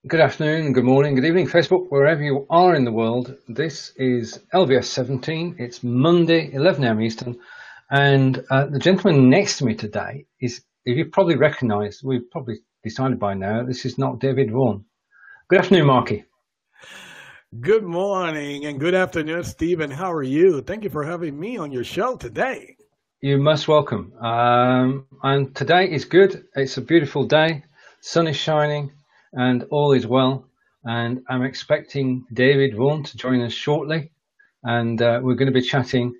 Good afternoon, good morning, good evening, Facebook, wherever you are in the world. This is LVS17. It's Monday, 11 a.m. Eastern. And the gentleman next to me today is, if you probably recognize, we've probably decided by now, this is not David Vaughan. Good afternoon, Marky. Good morning and good afternoon, Stephen. How are you? Thank you for having me on your show today. You're most welcome. And today is good. It's a beautiful day. Sun is shining and all is well. And I'm expecting David Vaughan to join us shortly. And we're going to be chatting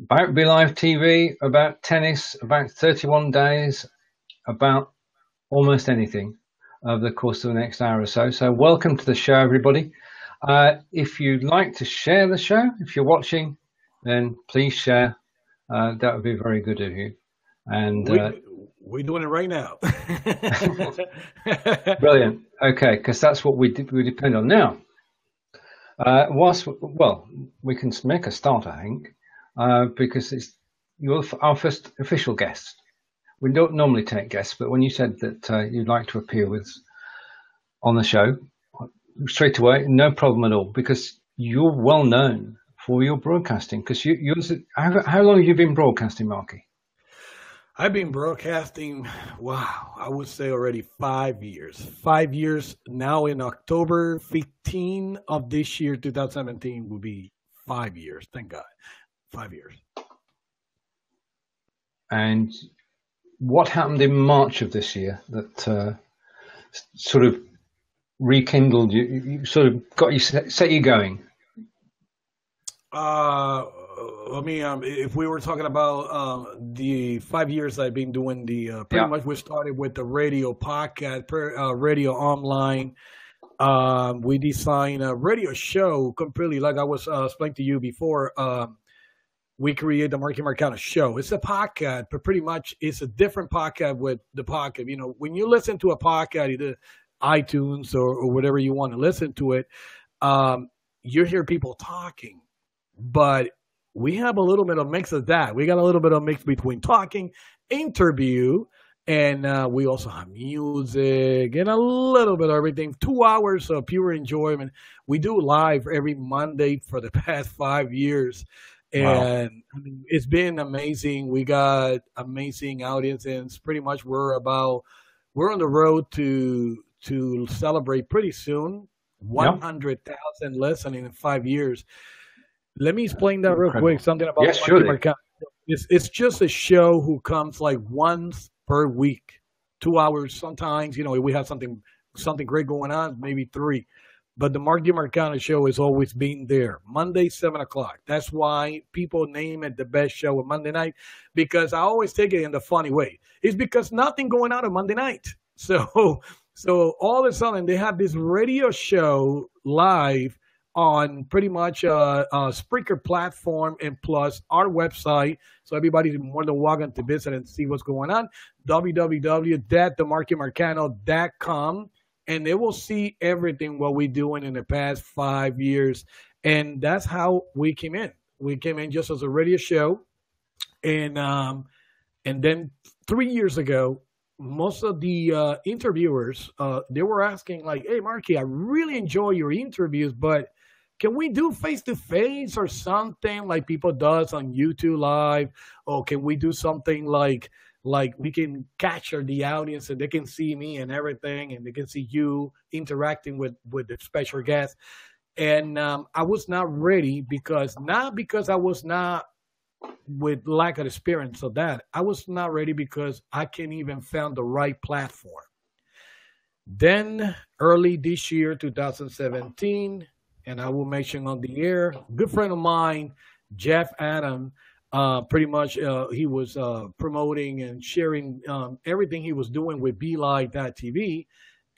about Belivetv, about tennis, about 31 days, about almost anything over the course of the next hour or so. So welcome to the show, everybody. If you'd like to share the show, if you're watching, then please share. That would be very good of you. And we're doing it right now. Brilliant. Okay, because that's what we depend on now. We can make a start, I think, because you're our first official guest. We don't normally take guests, but when you said that you'd like to appear on the show, straight away, no problem at all, because you're well known for your broadcasting. Because how long have you been broadcasting, Marky? I've been broadcasting, I would say already 5 years. 5 years now. In October 15 of this year, 2017, will be 5 years. Thank God. 5 years. And what happened in March of this year that sort of rekindled you, sort of got you, set you going? If we were talking about the 5 years I've been doing pretty much, we started with the radio podcast, radio online. We designed a radio show completely, like I was explaining to you before. We created the Marky Marcano Show. It's a podcast, but pretty much it's a different podcast with the podcast. You know, when you listen to a podcast, either iTunes or whatever you want to listen to it, you hear people talking. But we have a little bit of mix of that. We got a little bit of mix between talking, interview, and we also have music and a little bit of everything. 2 hours of pure enjoyment. We do live every Monday for the past 5 years. And wow. I mean, it's been amazing. We got amazing audience, and pretty much we're on the road to celebrate pretty soon 100,000 listening in 5 years. Let me explain that real quick. Something about Marky Marcano. It's just a show who comes like once per week, 2 hours. Sometimes, you know, we have something great going on, maybe 3. But the Marky Marcano Show has always been there. Monday, 7 o'clock. That's why people name it the best show on Monday night, because I always take it in the funny way. It's because nothing going on Monday night. So all of a sudden they have this radio show live on pretty much a Spreaker platform and plus our website. So everybody's more than welcome to visit and see what's going on. www.themarkymarcano.com. And they will see everything what we're doing in the past 5 years. And that's how we came in. We came in just as a radio show. And then 3 years ago, most of the interviewers, they were asking like, hey, Marky, I really enjoy your interviews, but can we do face-to-face or something like people does on YouTube Live? Or can we do something like we can capture the audience and they can see me and everything, and they can see you interacting with the special guest? And I was not ready not because I was not with lack of experience of that. I was not ready because I can't even find the right platform. Then early this year, 2017, and I will mention on the air, a good friend of mine, Jeff Adam, pretty much he was promoting and sharing everything he was doing with Belivetv.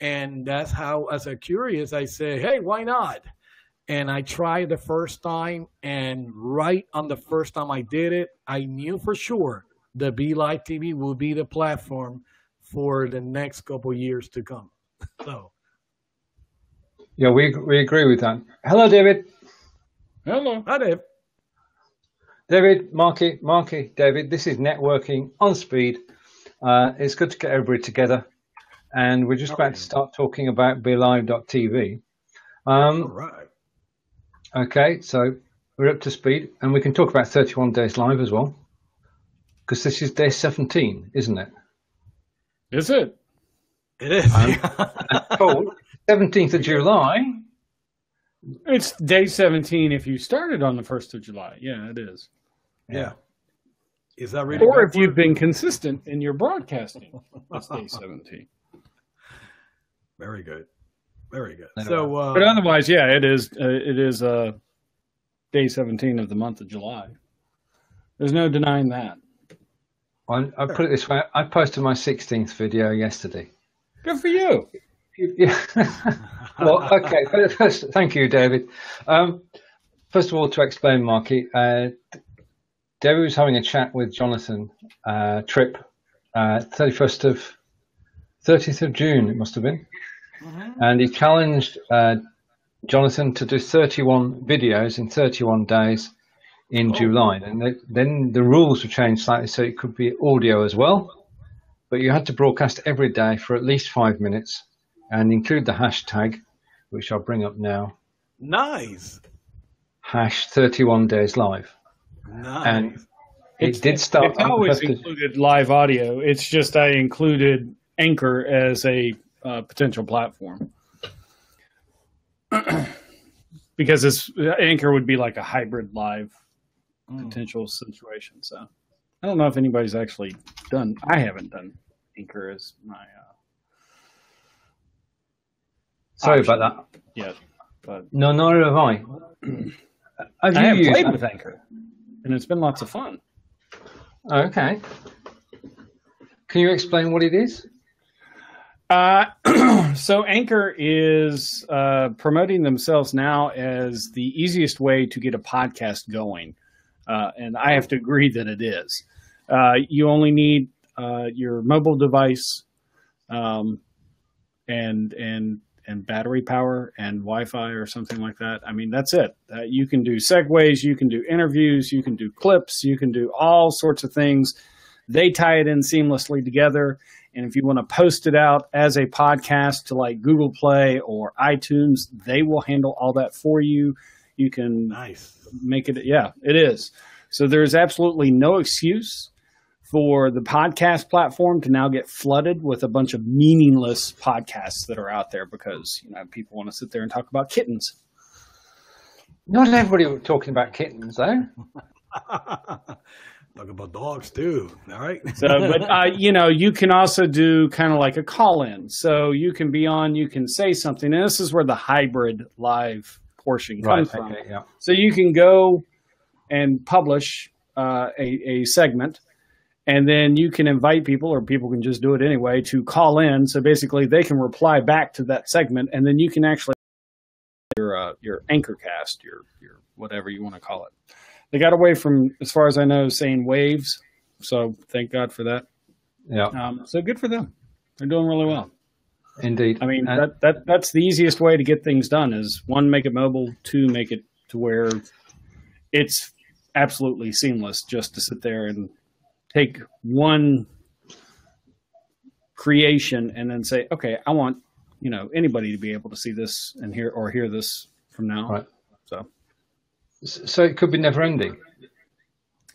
And that's how, as a curious, I said, hey, why not? And I tried the first time, and right on the first time I did it, I knew for sure the Belivetv will be the platform for the next couple years to come. So. Yeah, we agree with that. Hello, David. Hello. Hi, Dave. David, Marky, David, this is networking on speed. It's good to get everybody together. and we're just about to start talking about Belivetv. All right. Okay, so we're up to speed, and we can talk about 31 Days Live as well, because this is day 17, isn't it? Is it? It is. 17th of July. It's day 17 if you started on the 1st of July. Yeah, it is. Yeah. Is that really? Or if you've been consistent in your broadcasting, it's day 17. Very good. Very good. So, but otherwise, yeah, it is. It is day 17 of the month of July. There's no denying that. I put it this way: I posted my 16th video yesterday. Good for you. Yeah. Well, okay. First, thank you, David. First of all, to explain, Marky, David was having a chat with Jonathan Tripp, 30th of June, it must have been, and he challenged Jonathan to do 31 videos in 31 days in July. And then the rules were changed slightly, so it could be audio as well, but you had to broadcast every day for at least 5 minutes and include the hashtag, which I'll bring up now. Nice. #31 Days Live. Nice. And it did start. It's always included live audio. It's just I included Anchor as a potential platform. Because Anchor would be like a hybrid live potential situation. So I don't know if anybody's actually done. I haven't done Anchor as my. Sorry about that. Yeah, but no, nor have I. I have played with Anchor, and it's been lots of fun. Okay. Can you explain what it is? So Anchor is promoting themselves now as the easiest way to get a podcast going. And I have to agree that it is. You only need your mobile device and battery power and Wi-Fi or something like that. I mean, that's it. You can do segues, you can do interviews, you can do clips, you can do all sorts of things. They tie it in seamlessly together. And if you want to post it out as a podcast to like Google Play or iTunes, they will handle all that for you. You can make it. Yeah, it is. So there's absolutely no excuse for the podcast platform to now get flooded with a bunch of meaningless podcasts that are out there because, people want to sit there and talk about kittens. Not everybody was talking about kittens, though. Talk about dogs, too. All right. So, but, you can also do kind of like a call-in. So you can be on, you can say something. And this is where the hybrid live portion comes from. Okay, yeah. So you can go and publish a segment. And then you can invite people, or people can just do it anyway, to call in. So basically, they can reply back to that segment, and then you can actually your anchor cast, your whatever you want to call it. They got away from, as far as I know, saying waves. So thank God for that. Yeah. So good for them. They're doing really well. Indeed. I mean, that's the easiest way to get things done. Is one, make it mobile. Two, make it to where it's absolutely seamless, just to sit there and take one creation and then say, okay, I want, anybody to be able to see this and hear this from now on. Right. So it could be never ending.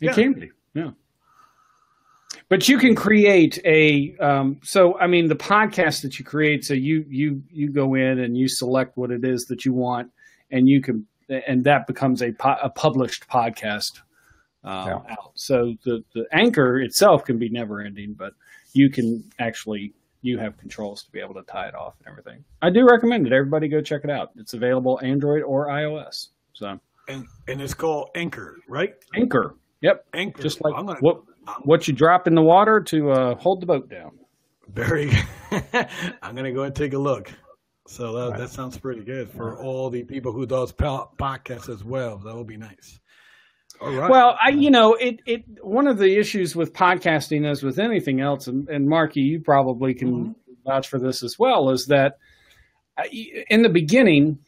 It can be, yeah. But you can create the podcast that you create, so you go in and you select what it is that you want, and and that becomes a published podcast. Out. So the Anchor itself can be never ending, but you have controls to be able to tie it off and everything. I do recommend it. Everybody go check it out. It's available Android or iOS. So and it's called Anchor, right? Anchor. Yep. Anchor. Just like what you drop in the water to hold the boat down. Very good. I'm gonna go and take a look. So that sounds pretty good for all the people who does podcasts as well. That would be nice. All right. Well, one of the issues with podcasting, as with anything else, and Marky, you probably can vouch for this as well, is that in the beginning,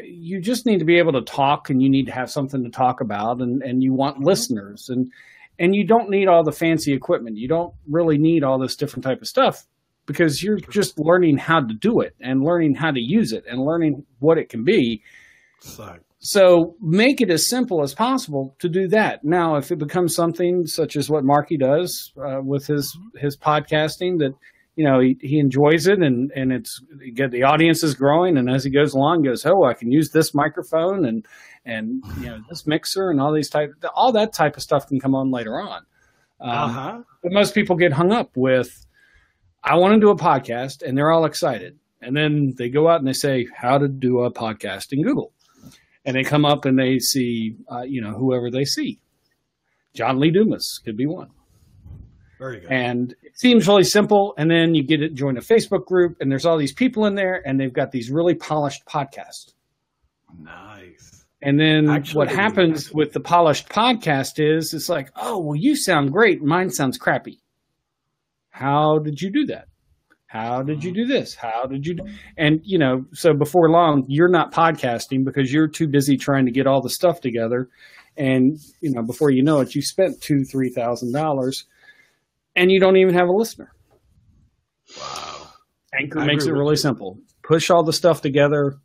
you just need to be able to talk, and you need to have something to talk about, and you want listeners, and you don't need all the fancy equipment. You don't really need all this different type of stuff. because you're just learning how to do it and learning how to use it and learning what it can be. So make it as simple as possible to do that. Now, if it becomes something such as what Marky does with his podcasting, that he enjoys it and the audience is growing, and as he goes along, he goes, oh, I can use this microphone and this mixer and all that type of stuff can come on later on. But most people get hung up with, I want to do a podcast, and they're all excited. And then they go out and they say, how to do a podcast in Google. And they come up and they see, whoever they see. John Lee Dumas could be one. Very good. And it seems really simple. And then you join a Facebook group, and there's all these people in there, and they've got these really polished podcasts. Nice. And then what happens with the polished podcast is it's like, oh, well, you sound great. Mine sounds crappy. How did you do that? How did you do this? How did you do? And, so before long, you're not podcasting because you're too busy trying to get all the stuff together. And, before you know it, you spent $2,000, $3,000 and you don't even have a listener. Wow. Anchor makes it really simple. Push all the stuff together,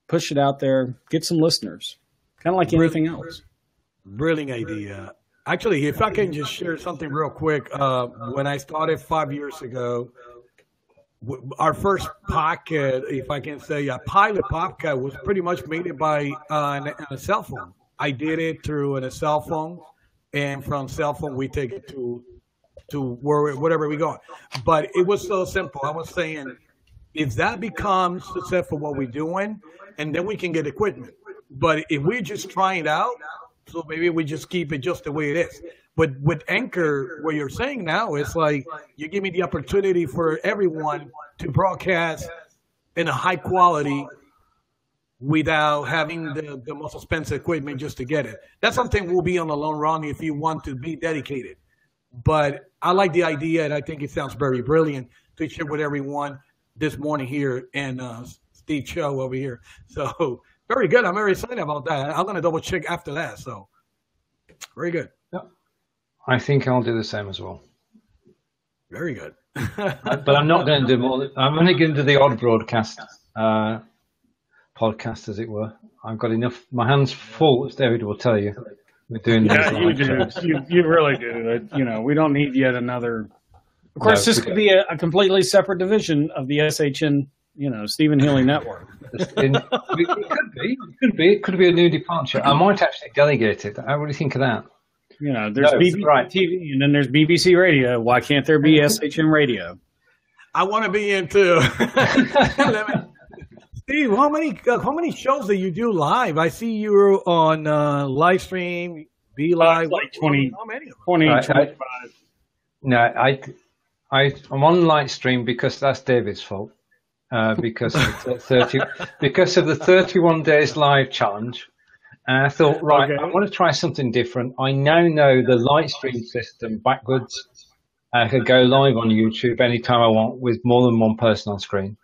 push it out there, get some listeners, kind of like anything else. Brilliant idea. Actually, if I can just share something real quick. When I started 5 years ago, our first podcast, if I can say a pilot podcast, was pretty much made it by on a cell phone. I did it through a cell phone, and from cell phone we take it to wherever we go. But it was so simple. I was saying, if that becomes successful, what we're doing, and then we can get equipment. But if we just try it out, so maybe we just keep it just the way it is. But with Anchor, what you're saying now, it's like you give me the opportunity for everyone to broadcast in a high quality without having the most expensive equipment just to get it. That's something we'll be on the long run if you want to be dedicated. But I like the idea, and I think it sounds very brilliant to share with everyone this morning here and Steve's show over here. So very good. I'm very excited about that. I'm going to double check after that. So very good. Yep. I think I'll do the same as well. Very good. But I'm not going to do more. I'm only going to do the odd broadcast podcast, as it were. I've got enough. My hands full, as David will tell you. We're doing you do. You really do. We don't need yet another. Of course, this could be a completely separate division of the SHN, Stephen Healey Network. It could be a new departure. I might actually delegate it. What do you think of that? There's BBC TV, and then there's BBC Radio. Why can't there be SHN Radio? I want to be in too. Steve, how many shows do you do live? I see you on live stream, Be Live. Like 20, how many? 20, 25. No, I'm on live stream because that's David's fault. Because of the 31 days live challenge. And I thought, I want to try something different. I now know the light stream system backwards. I could go live on YouTube anytime I want with more than one person on screen.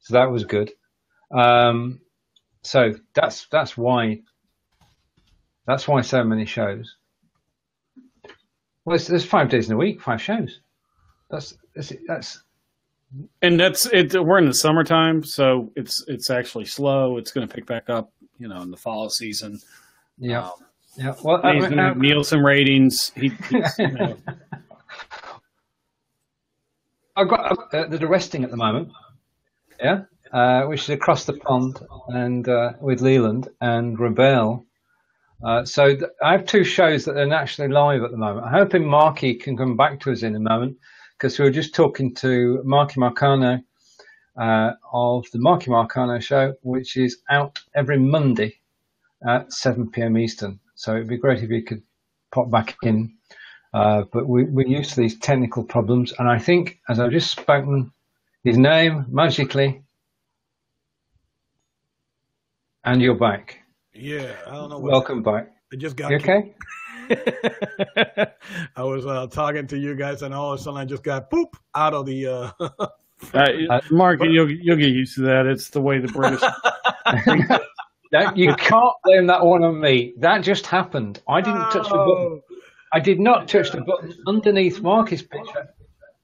So that was good. So that's why so many shows. Well, there's 5 days in a week, 5 shows. And that's it. We're in the summertime, so it's actually slow. It's going to pick back up, in the fall season. Yeah, yeah. Well, he's going to have Nielsen ratings. I've got they're resting at the moment. Yeah, which is across the pond and with Leland and Rebel. So I have 2 shows that are naturally live at the moment. I'm hoping Marky can come back to us in a moment, because we were just talking to Marky Marcano of the Marky Marcano Show, which is out every Monday at 7 p.m. Eastern. So it'd be great if you could pop back in. But we're used to these technical problems. And I think, as I've just spoken his name magically, and you're back. Yeah, I don't know. Welcome back. I just got you okay? I was talking to you guys, and all of a sudden I just got poop out of the. Mark, you'll get used to that. It's the way the British. You can't blame that one on me. That just happened. I didn't touch the button. I did not touch the button underneath Marky's picture.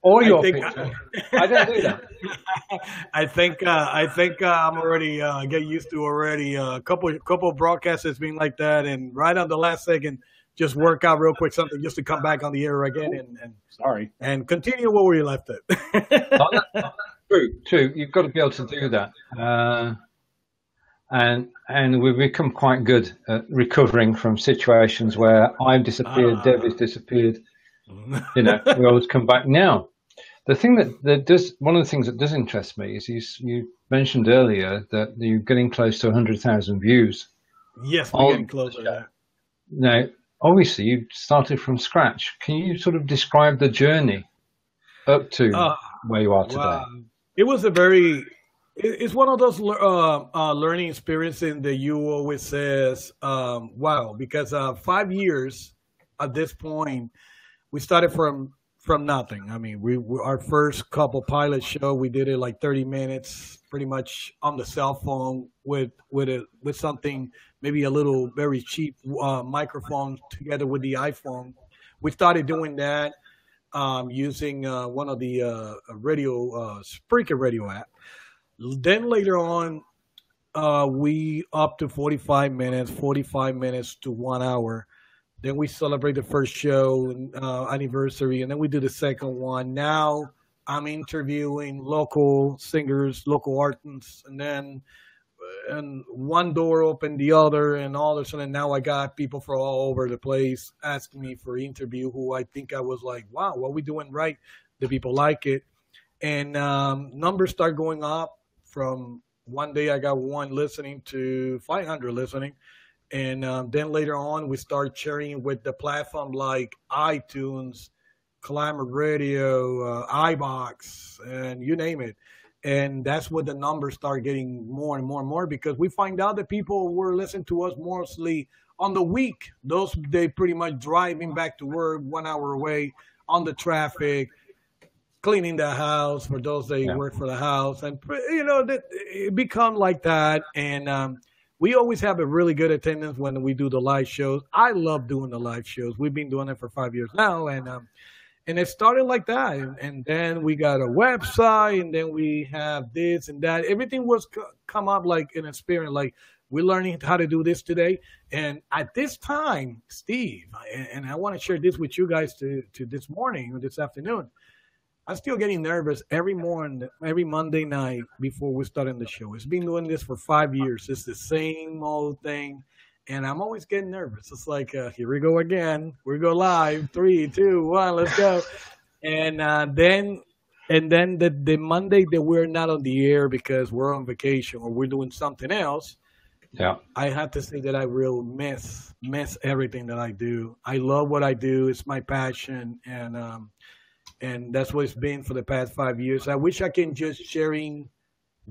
or your picture. I don't do that. I think I'm already get used to already a couple broadcasts has been like that, and right on the last second, just work out real quick something just to come back on the air again and continue where we left it. True. You've got to be able to do that, and we've become quite good at recovering from situations where I've disappeared, Debbie's disappeared. You know, we always come back. Now, the thing that does, one of the things that does interest me is you mentioned earlier that you're getting close to 100,000 views. Yes, we're getting closer to that. Now, obviously, you started from scratch. Can you sort of describe the journey up to where you are today? Wow. It was it's one of those learning experiences that you always says, wow, because 5 years at this point, we started from nothing. I mean, our first couple pilot show, we did it like 30 minutes, pretty much on the cell phone with something, maybe a little very cheap microphone together with the iPhone. We started doing that using one of the Spreaker radio app. Then later on, we up to 45 minutes to 1 hour. Then we celebrate the first show anniversary, and then we do the second one. Now I'm interviewing local singers, local artists, and one door opened the other, and all of a sudden now I got people from all over the place asking me for interview. Who I think I was like, wow, what are we doing right? The people like it, and numbers start going up. From one day I got 1 listening to 500 listening. And then later on, we start sharing with the platform like iTunes, Climate Radio, iBox, and you name it. And that's where the numbers start getting more and more and more, because we find out that people were listening to us mostly on the week. They pretty much driving back to work 1 hour away on the traffic, cleaning the house for those that work for the house. And, you know, it become like that. And we always have a really good attendance when we do the live shows. I love doing the live shows. We've been doing it for 5 years now, and it started like that. And then we got a website, and then we have this and that. Everything was come up like in a spirit, like we're learning how to do this today. And at this time, Steve, and I want to share this with you guys to this morning or this afternoon. I'm still getting nervous every morning, every Monday night before we start the show. It's been doing this for 5 years. It's the same old thing, and I'm always getting nervous. It's like, here we go again. We go live. 3, 2, 1, let's go. And then the Monday that we're not on the air because we're on vacation or we're doing something else, I have to say that I really miss everything that I do. I love what I do. It's my passion, and that's what it's been for the past 5 years. I wish I can just sharing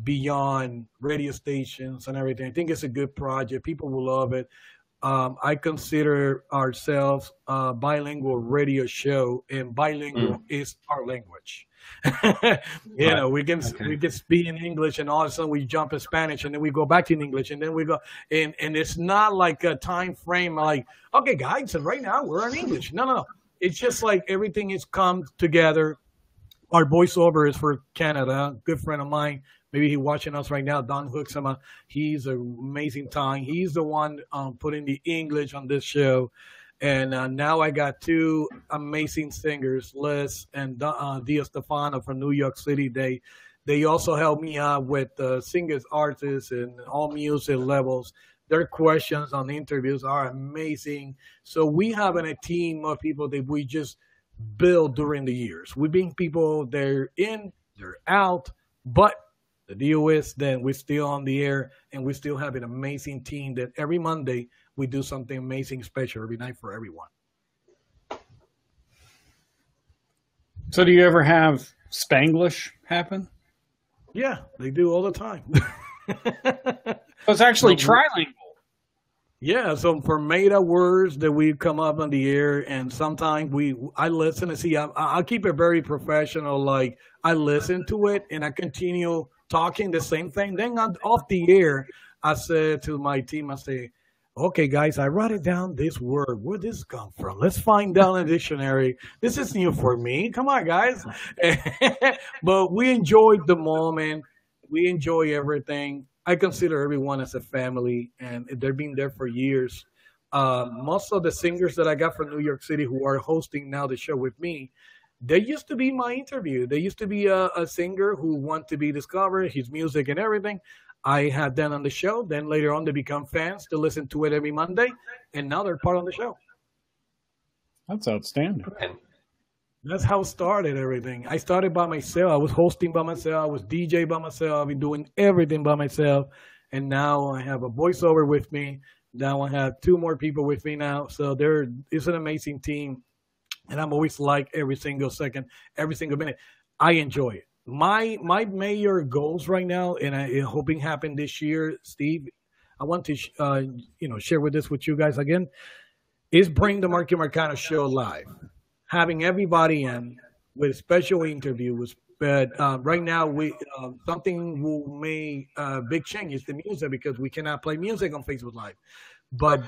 beyond radio stations and everything. I think it's a good project. People will love it. I consider ourselves a bilingual radio show, and bilingual is our language. You know, we can speak in English, and all of a sudden we jump in Spanish, and then we go back in English, and then we go, and it's not like a time frame like, okay, guys, so right now we're in English. No. It's just like everything has come together. Our voiceover is for Canada. A good friend of mine, maybe he's watching us right now, Don Hooksama. He's an amazing time. He's the one putting the English on this show. And now I got 2 amazing singers, Les and Dia Stefano from New York City. They also help me out with singers, artists, and all music levels. Their questions on interviews are amazing. So we have a team of people that we just build during the years. We bring people, they're in, they're out, but the deal is then we're still on the air, and we still have an amazing team that every Monday we do something amazing, special every night for everyone. So do you ever have Spanglish happen? Yeah, they do all the time. So it's actually trilingual. Yeah, so for made-up words that we come up on the air, and sometimes I listen and see. I'll keep it very professional. Like I listen to it and I continue talking the same thing. Then off the air, I said to my team, I say, Okay, guys, I wrote it down. This word, where did this come from? Let's find out in the dictionary. This is new for me. Come on, guys. But we enjoyed the moment. We enjoy everything. I consider everyone as a family, and they've been there for years. Most of the singers that I got from New York City who are hosting now the show with me, they used to be my interview. They used to be a singer who want to be discovered, his music and everything. I had them on the show. Then later on, they become fans to listen to it every Monday, and now they're part of the show. That's outstanding. That's how it started everything. I started by myself. I was hosting by myself. I was DJ by myself. I've been doing everything by myself, and now I have a voiceover with me. Now I have two more people with me now. So it's an amazing team, and I'm always like every single second, every single minute. I enjoy it. My major goals right now, and I'm hoping happen this year, Steve. I want to share with you guys again. Is bring the Marky Marcano Show live, having everybody in with special interviews. But right now, something will make big change is the music because we cannot play music on Facebook Live. But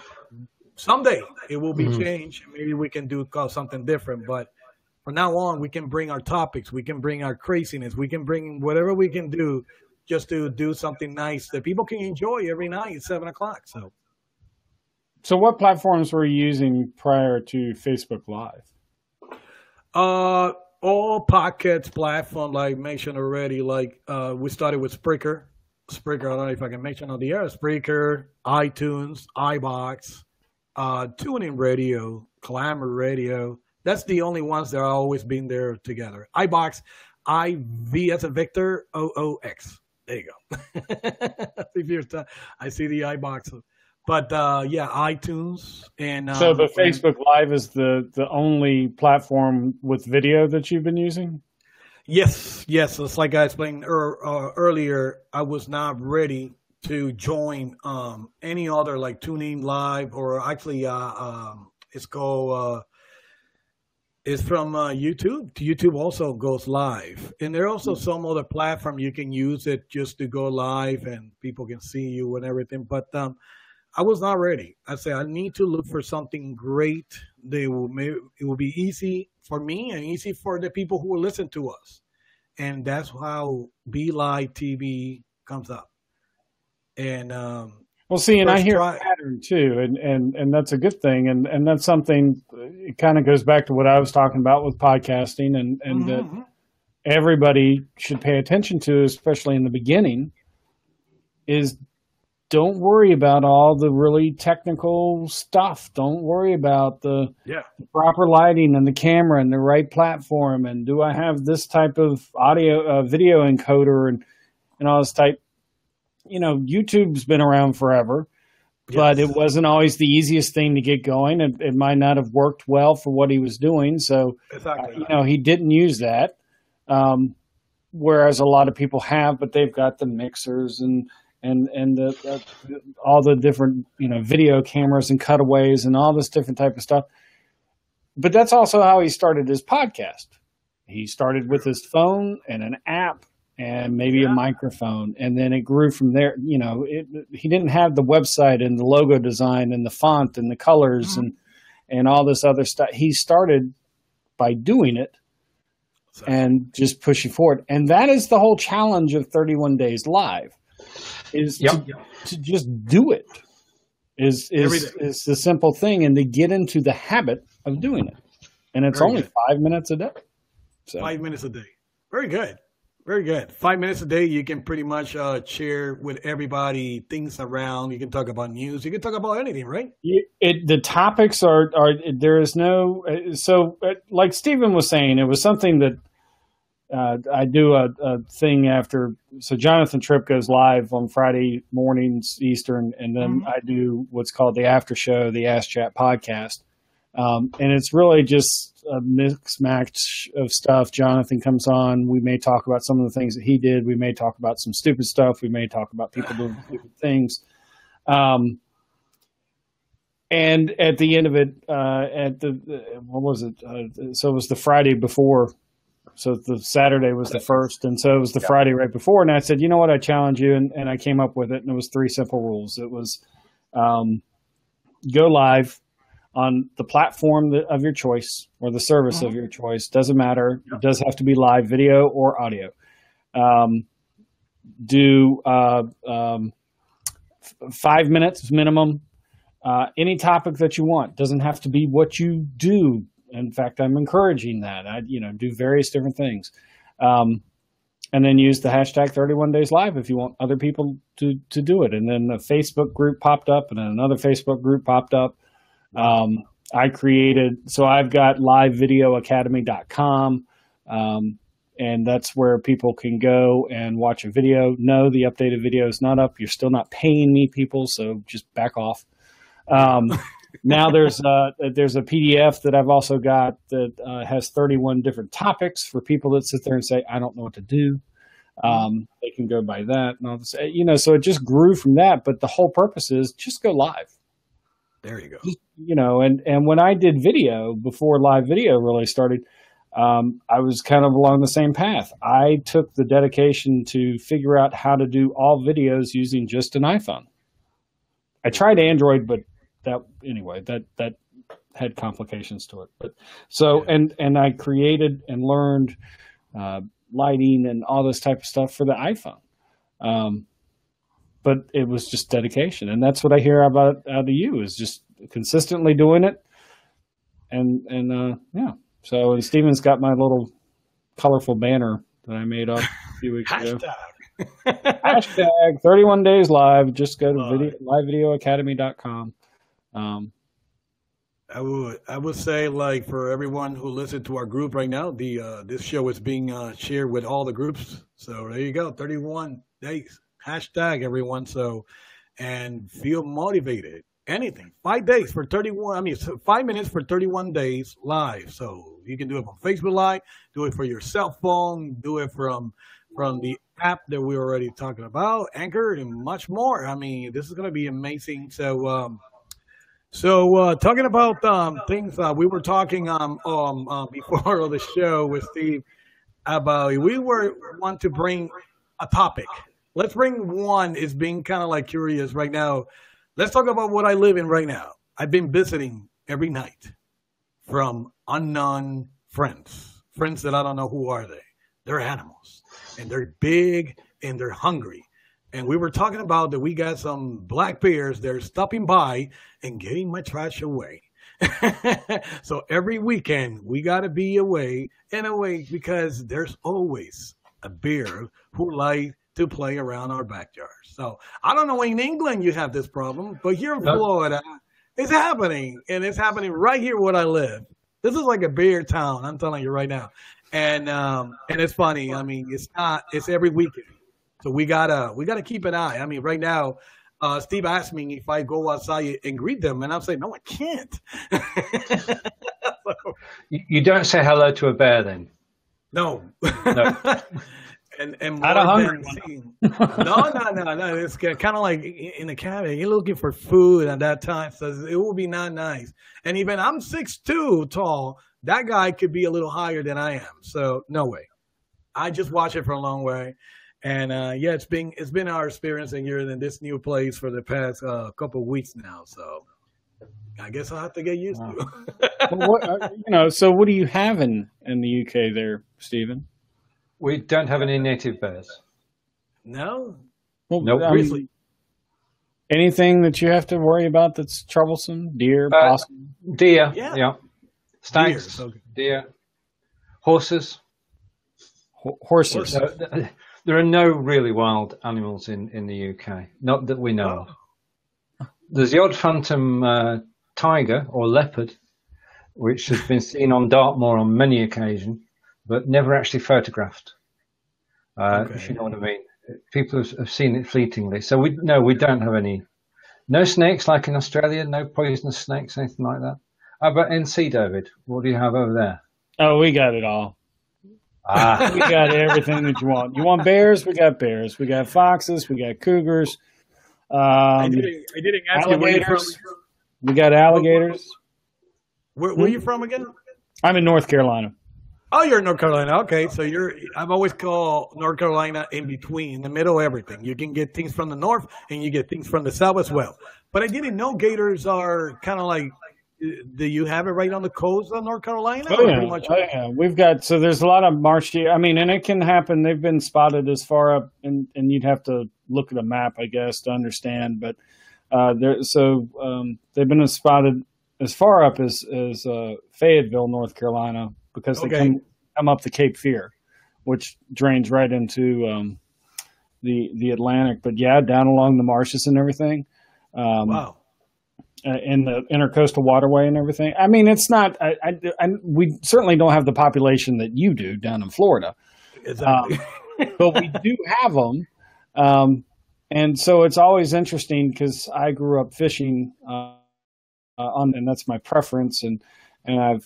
someday it will be changed. Maybe we can call something different, but. From now on, we can bring our topics, we can bring our craziness, we can bring whatever we can do just to do something nice that people can enjoy every night at 7 o'clock. So what platforms were you using prior to Facebook Live? All podcast platforms, like mentioned already, like we started with Spreaker. I don't know if I can mention on the air. Spreaker, iTunes, iBox, TuneIn Radio, Clamor Radio. That's the only ones that are always been there together. iBox, VS Victor OOX. There you go. I see the iBox. But iTunes and so the Facebook Live is the only platform with video that you've been using? Yes. It's like I explained earlier. I was not ready to join any other like TuneIn Live or actually it's called. It's from YouTube. YouTube also goes live. And there are also some other platform you can use it just to go live and people can see you and everything. But I was not ready. I said, I need to look for something great. It will be easy for me and easy for the people who will listen to us. And that's how Belivetv comes up. And well, see, and I hear a pattern too, and that's a good thing, and that's something. It kind of goes back to what I was talking about with podcasting, and that everybody should pay attention to, especially in the beginning. Is don't worry about all the really technical stuff. Don't worry about the proper lighting and the camera and the right platform, and do I have this type of video encoder and all this type. You know, YouTube's been around forever, but it wasn't always the easiest thing to get going. It might not have worked well for what he was doing. So, he didn't use that. Whereas a lot of people have, but they've got the mixers and all the different, video cameras and cutaways and all this different type of stuff. But that's also how he started his podcast. He started with his phone and an app. And maybe a microphone, and then it grew from there. He didn't have the website and the logo design and the font and the colors and all this other stuff. He started by doing it and just pushing forward. And that is the whole challenge of 31 Days Live, is to just do it. Is the simple thing, and to get into the habit of doing it. And it's only 5 minutes a day. So. 5 minutes a day. Very good. Very good. 5 minutes a day, you can pretty much share with everybody things around. You can talk about news. You can talk about anything, right? The topics are there is no like Stephen was saying, it was something that I do a thing after. So Jonathan Tripp goes live on Friday mornings Eastern, and then I do what's called the after show, the Ask Chat podcast. And it's really just a mix match of stuff. Jonathan comes on. We may talk about some of the things that he did. We may talk about some stupid stuff. We may talk about people doing stupid things. And at the end of it, what was it? So it was the Friday before. So the Saturday was the first. And so it was the Friday right before. And I said, you know what? I challenge you. And I came up with it. And it was 3 simple rules. It was, go live on the platform of your choice or the service of your choice. Doesn't matter. It does have to be live video or audio. Do 5 minutes minimum. Any topic that you want. Doesn't have to be what you do. In fact, I'm encouraging that. Do various different things. And then use the hashtag 31 Days Live if you want other people to do it. And then the Facebook group popped up, and then another Facebook group popped up. I've got livevideoacademy.com, and that's where people can go and watch a video. No, the updated video is not up. You're still not paying me, people, so just back off. Now there's a PDF that I've also got that has 31 different topics for people that sit there and say, I don't know what to do. They can go by that. And all this, so it just grew from that. But the whole purpose is just go live. There you go. And when I did video, before live video really started, I was kind of along the same path. I took the dedication to figure out how to do all videos using just an iPhone. I tried Android, but that had complications to it. But and I created and learned lighting and all this type of stuff for the iPhone. But it was just dedication, and that's what I hear out of you is just consistently doing it. And So Steven's got my little colorful banner that I made up a few weeks ago. Hashtag 31 Days Live. Just go to livevideoacademy.com. I would say, like, for everyone who listens to our group right now, this show is being shared with all the groups. So there you go, 31 days. Hashtag everyone. So, and feel motivated. Anything. 5 days for 5 minutes for 31 days live. So you can do it from Facebook Live, do it for your cell phone, do it from the app that we were already talking about, Anchor, and much more. I mean, this is going to be amazing. So, talking about things we were talking before the show with Steve about want to bring a topic. Let's bring one. Is being kind of like curious right now. Let's talk about what I live in right now. I've been visiting every night from unknown friends that I don't know who are they. They're animals, and they're big, and they're hungry. And we were talking about that we got some black bears. They're stopping by and getting my trash away. So every weekend, we got to be away because there's always a bear who like to play around our backyard. So I don't know in England you have this problem, but here in Florida, it's happening. And it's happening right here where I live. This is like a bear town, I'm telling you right now. And it's funny. I mean, it's every weekend. So we gotta keep an eye. I mean, right now, Steve asked me if I go outside and greet them, and I'm saying, no, I can't. You don't say hello to a bear then? No. and not a hungry one. No. It's kind of like in the cabin. You're looking for food at that time, so it will be not nice. And even I'm 6'2" tall. That guy could be a little higher than I am. So no way. I just watch it for a long way. And it's been our experience in here in this new place for the past couple of weeks now. So I guess I'll have to get used to it. So what do you have in the UK there, Stephen? We don't have any native bears. No. Well, nope. Anything that you have to worry about that's troublesome? Deer, possum? Deer, yeah. Stags, deer, horses. Horses. There are no really wild animals in the UK, not that we know of. There's the odd phantom tiger or leopard, which has been seen on Dartmoor on many occasions, but never actually photographed, if you know what I mean. People have seen it fleetingly. So we don't have any. No snakes like in Australia, no poisonous snakes, anything like that. How about NC, David? What do you have over there? Oh, we got it all. We got everything that you want. You want bears? We got bears. We got foxes. We got cougars. I didn't ask you where you're from. We got alligators. Where are you from again? I'm in North Carolina. Oh, you're in North Carolina. Okay, so I've always called North Carolina in between, in the middle of everything. You can get things from the north and you get things from the south as well. But I didn't know gators are kind of like, do you have it right on the coast of North Carolina? Oh, yeah. We've got, so there's a lot of marshy. I mean, and it can happen. They've been spotted as far up, and you'd have to look at a map, I guess, to understand. But they've been spotted as far up as Fayetteville, North Carolina, because they come up the Cape Fear, which drains right into the Atlantic. But yeah, down along the marshes and everything. Wow. In the intercoastal waterway and everything. I mean, it's not. We certainly don't have the population that you do down in Florida, exactly. But we do have them, and so it's always interesting because I grew up fishing, and that's my preference, and I've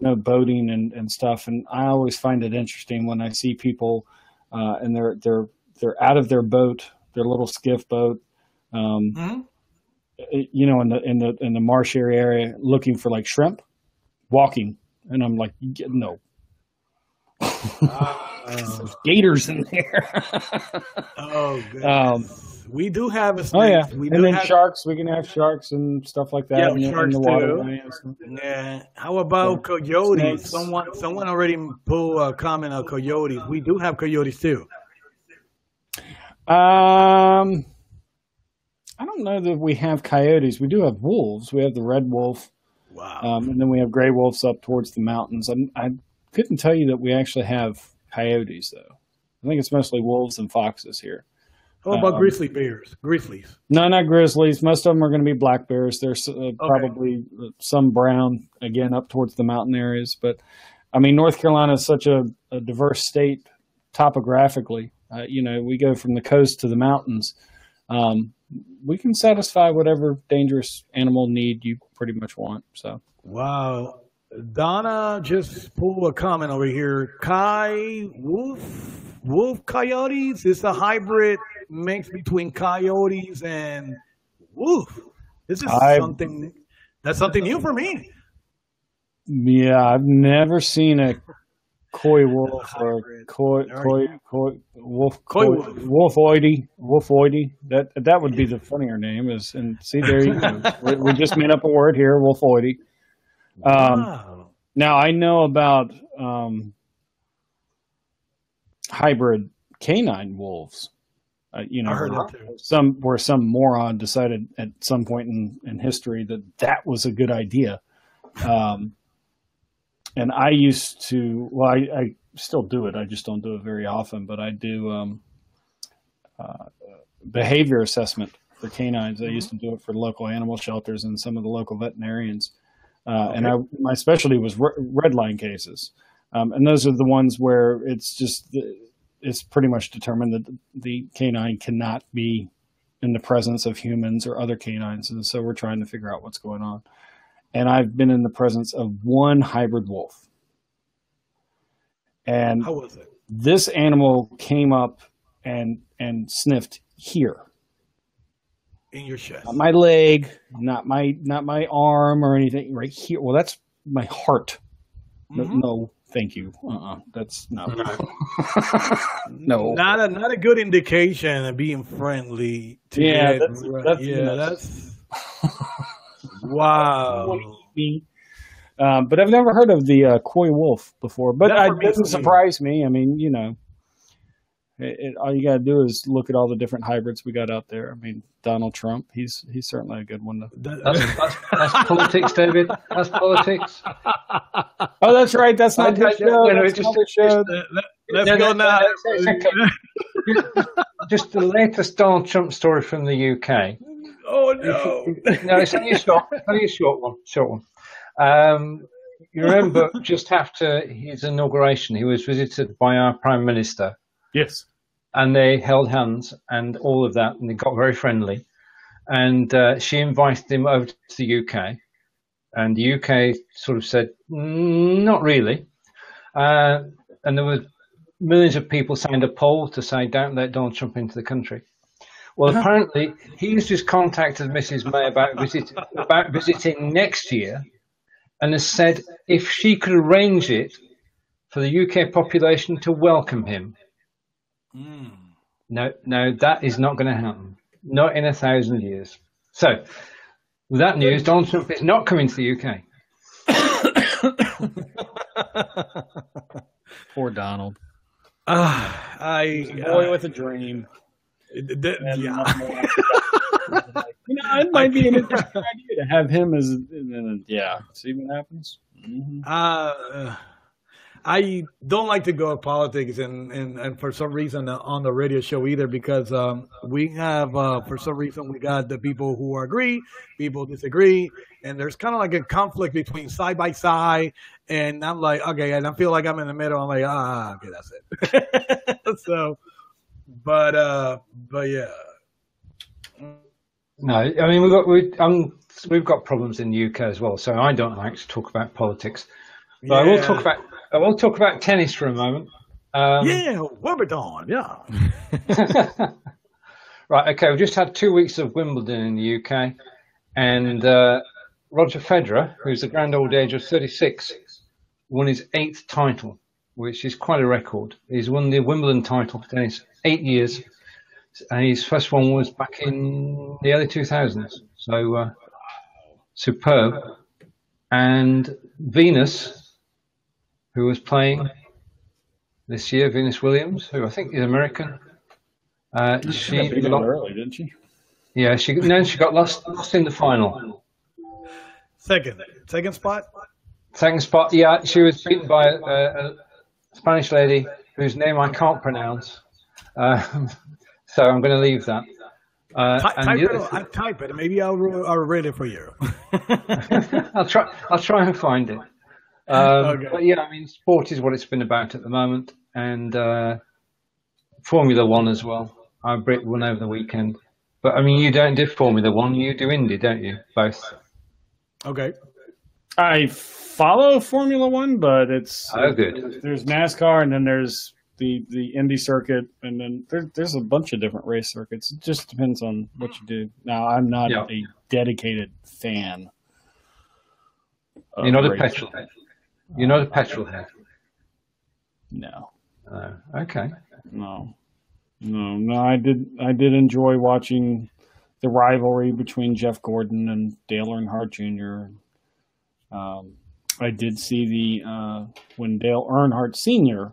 boating and stuff, and I always find it interesting when I see people, and they're out of their boat, their little skiff boat. Mm-hmm. In the marsh area looking for like shrimp, walking, and I'm like, no, there's gators in there. Oh, goodness. We do have a snake. Oh yeah, sharks. We can have sharks and stuff like that. Yeah, sharks in the water. Yeah. How about coyotes? Snakes. Someone already put a comment on coyotes. We do have coyotes too. I don't know that we have coyotes. We do have wolves. We have the red wolf. Wow. And then we have gray wolves up towards the mountains. I couldn't tell you that we actually have coyotes, though. I think it's mostly wolves and foxes here. How about grizzly bears? Grizzlies? No, not grizzlies. Most of them are going to be black bears. There's probably some brown, again, up towards the mountain areas. But, I mean, North Carolina is such a diverse state topographically. We go from the coast to the mountains. We can satisfy whatever dangerous animal need you pretty much want. So wow, Donna just pulled a comment over here. Wolf coyotes is a hybrid mix between coyotes and wolf. This is something new for me. Yeah, I've never seen a coy wolf or wolfoidy. That would be the funnier name. And see, there you go. We just made up a word here, wolfoidy. Wow. Now I know about hybrid canine wolves. I heard that too. Some moron decided at some point in history that was a good idea. And I used to, I still do it. I just don't do it very often, but I do behavior assessment for canines. I used to do it for local animal shelters and some of the local veterinarians. And my specialty was red line cases. And those are the ones where it's pretty much determined that the canine cannot be in the presence of humans or other canines. And so we're trying to figure out what's going on. And I've been in the presence of one hybrid wolf. And how was it? This animal came up and sniffed here. In your chest. Not my leg, not my arm or anything, right here. Well, that's my heart. Mm-hmm. No, thank you. That's no. No. Not a good indication of being friendly. That's wow. But I've never heard of the coy wolf before. But it doesn't surprise me. I mean, all you got to do is look at all the different hybrids we got out there. I mean, Donald Trump, he's certainly a good one. That's politics, David. That's politics. Oh, that's right. That's not his show. Let's go now. Just the latest Donald Trump story from the UK. Oh, no. No, it's only a short one. You remember just after his inauguration, he was visited by our Prime Minister. Yes. And they held hands and all of that, and they got very friendly. And she invited him over to the UK. And the UK sort of said, not really. And there were millions of people signed a poll to say, don't let Donald Trump into the country. Well, apparently, he's just contacted Mrs. May about visiting next year, and has said if she could arrange it, for the UK population to welcome him. No, that is not going to happen. Not in 1,000 years. So, with that news, Donald Trump is not coming to the UK. Poor Donald. Boy with a dream. Yeah. It might be an interesting idea to have him as, see what happens. Mm-hmm. I don't like to go to politics and for some reason on the radio show either, because we have, for some reason, we got the people who agree, people disagree, and there's kind of like a conflict between side by side, and I'm like, okay, and I feel like I'm in the middle. I'm like, okay, that's it. So, but yeah. No, I mean we've got problems in the UK as well, so I don't like to talk about politics. But yeah. I will talk about tennis for a moment. Wimbledon, yeah. Right, okay, we've just had 2 weeks of Wimbledon in the UK, and Roger Federer, who's the grand old age of 36, won his 8th title, which is quite a record. He's won the Wimbledon title for tennis 8 years, and his first one was back in the early 2000s. So superb. And Venus, who was playing this year, Venus Williams, who I think is American. She got early, didn't she? Yeah, she got lost in the final. Second spot. Second spot. Yeah, she was beaten by a Spanish lady whose name I can't pronounce. So I'm going to leave that. I'll type it. Maybe I'll read it for you. I'll try and find it. Okay. But yeah, I mean, sport is what it's been about at the moment, and Formula One as well. Brit won over the weekend, but I mean, you don't do Formula One, you do Indy, don't you? Both. Okay. I follow Formula One, but it's good. There's NASCAR, and then there's the Indy circuit, and then there's a bunch of different race circuits. It just depends on what you do. Now, I'm not a dedicated fan. You're not a petrol head. You're not a petrol head. No. Okay. No. I did enjoy watching the rivalry between Jeff Gordon and Dale Earnhardt Jr. I did see when Dale Earnhardt Sr.